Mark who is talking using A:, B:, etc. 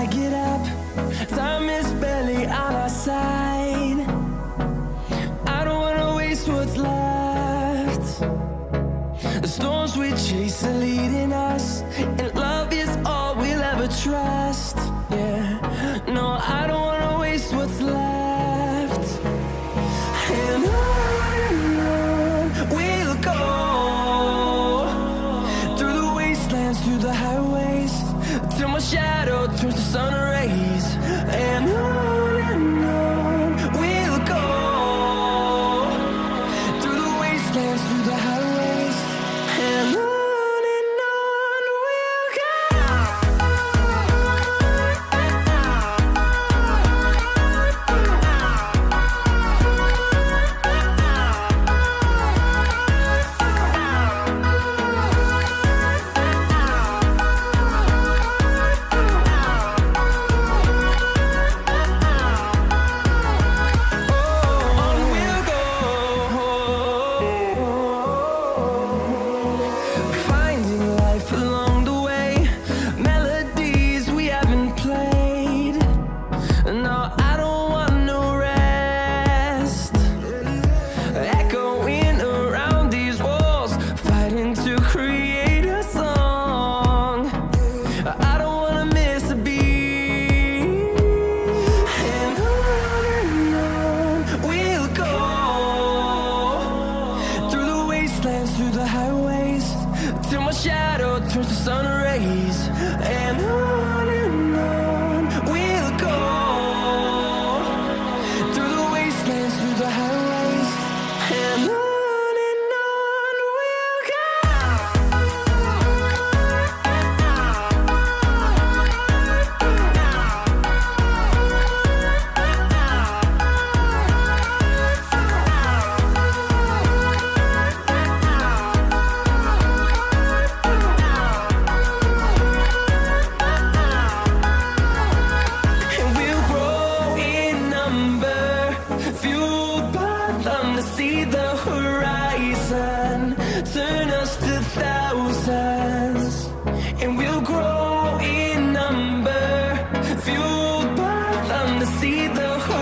A: I get up, time is barely on our side. I don't wanna waste what's left. The storms we chase are leading us, and love is all we'll ever trust. Yeah, no, I don't wanna waste what's left. And on we'll go, through the wastelands, through the highways, till my shadow turns to sun rays. And on we'll go, through the wastelands, through the highways, and on we'll go. Finding life along the way, melodies we haven't played. No, I don't want no rest. Echoing around these walls, fighting to create a song. I don't wanna miss a beat. And on we'll go, through the wastelands, through the highways, till my shadow turns to sun rays. And on we'll go, through the wastelands, through the highways, and on we'll go. And we'll grow in number, fueled by them to see the horizon, turn us to thousands. And we'll grow in number, fueled by them to see the horizon.